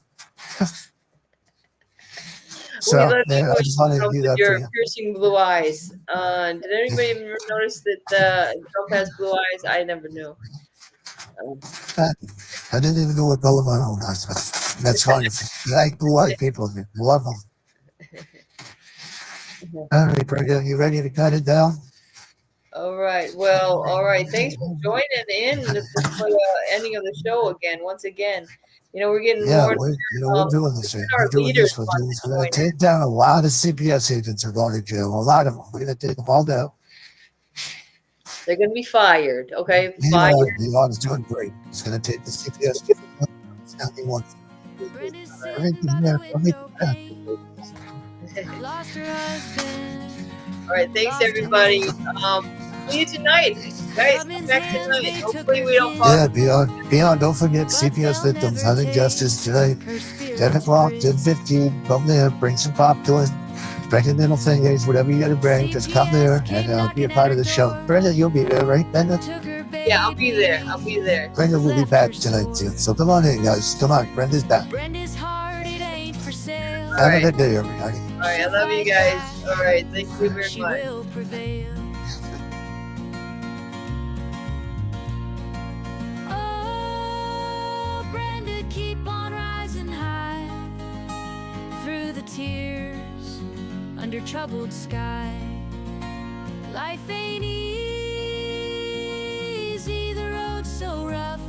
We So love yeah, you I just wanted to do with that for your you. piercing blue eyes. Did anybody ever notice that Trump has blue eyes? I never knew. I didn't even know what color my own eyes was. That's wonderful. I like blue-eyed people. Love them. All right, Brenda, you ready to cut it down? All right. Well, all right. Thanks for joining in for the ending of the show again. Once again, we're getting Yeah, more. we're doing this. We're Our doing leaders this. We're want doing to this. We're going to join. take down a lot of CPS agents are going to jail. A lot of them. We're going to take them all down. They're going to be fired. Okay, fired. Elon's doing great. He's going to take the CPS. Now he wants Brenda's everything sitting by there. the window pane. Lost her husband. All right. Thanks, Lost her everybody. name. See you tonight, guys. Come Government's back hands, tonight. they took Hopefully, her we don't kin. fall. Yeah, beyond. Don't forget CPS they'll victims never having take justice tonight. her spirit 10 to o'clock, prison. 10:15. Come there, bring some popcorn, bring your middle fingers, whatever you got to bring. Just come there and be a part of the show. Brenda, you'll be there, right, Brenda? Took her Yeah, I'll be there. baby. I'll be there. Brenda will be Left back her tonight too. soul. So come on in, guys. Come on, Brenda's back. Brenda's heart, it ain't for sale. Have a right. good day, everybody. All right. I love you guys. All right. Thank you very She much. will prevail. Oh, Brenda, keep on rising high through the tears under troubled sky. Life ain't easy, the road's so rough,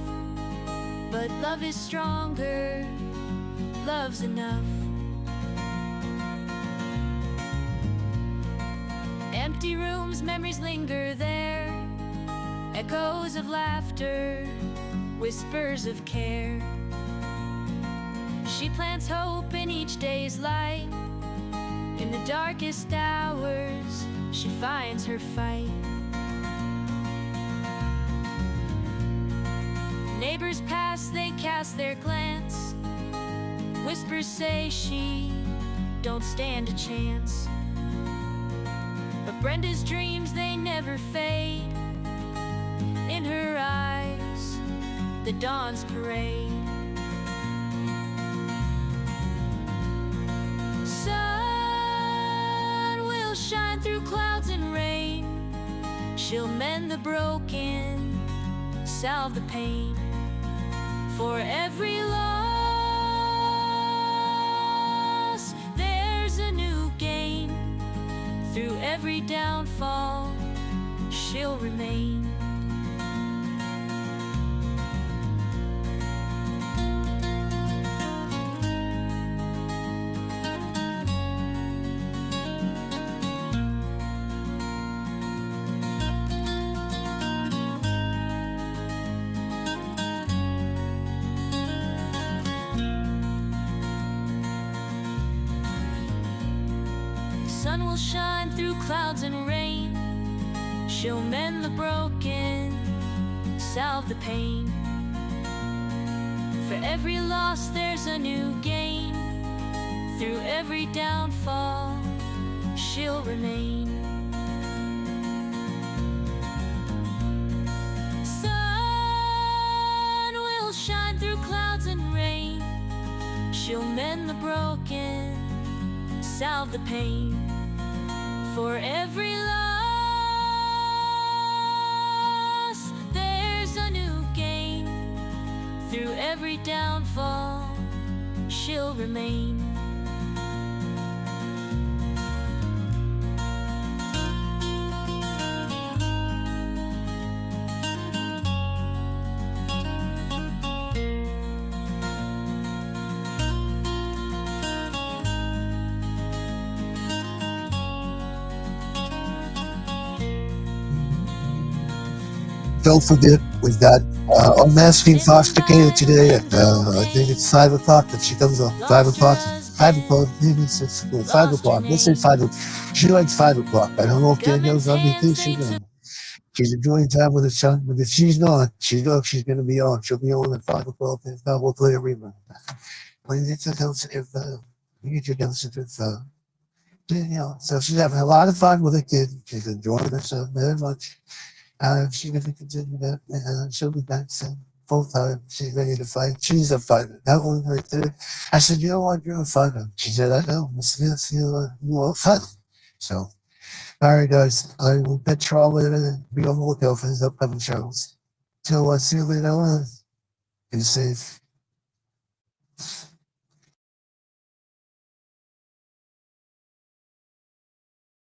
but love is stronger, love's enough. Empty rooms, memories linger there, echoes of laughter, whispers of care. She plants hope in each day's light. In the darkest hours, she finds her fight. Neighbors pass, they cast their glance. Whispers say she don't stand a chance. But Brenda's dreams, they never fade. In her eyes, the dawn's parade. Sun will shine through clouds and rain. She'll mend the broken, salve the pain. For every loss, there's a new gain. Through every downfall, she'll remain. Sun will shine through clouds and rain. She'll mend the broken, salve the pain. For every loss, there's a new gain. Through every downfall, she'll remain. Sun will shine through clouds and rain. She'll mend the broken, salve the pain. For every loss, there's a new gain. Through every downfall, she'll remain. Don't forget, we've got unmasking foster care today at I think it's 5 o'clock that she comes on. 5 o'clock. 5 o'clock. Maybe it's 5 o'clock. Let's say 5 o'clock. She likes 5 o'clock. I don't know if Danielle's on vacation. She's enjoying time with her son, but if she's not, she's going to be on. She'll be on at 5 o'clock. And we'll play a rerun. When you get your downstairs, you get your downstairs. Danielle. So she's having a lot of fun with her kid. She's enjoying herself very much. She's going to continue that, and she'll be back soon. Full time. She's ready to fight. She's a fighter. That one right there. I said, you know what? You're a fighter. She said, I know. I said, yes, you won't fight. So, all right, guys. I will bet you all later and be on the lookout for his upcoming shows. Till I see you later on. Be safe.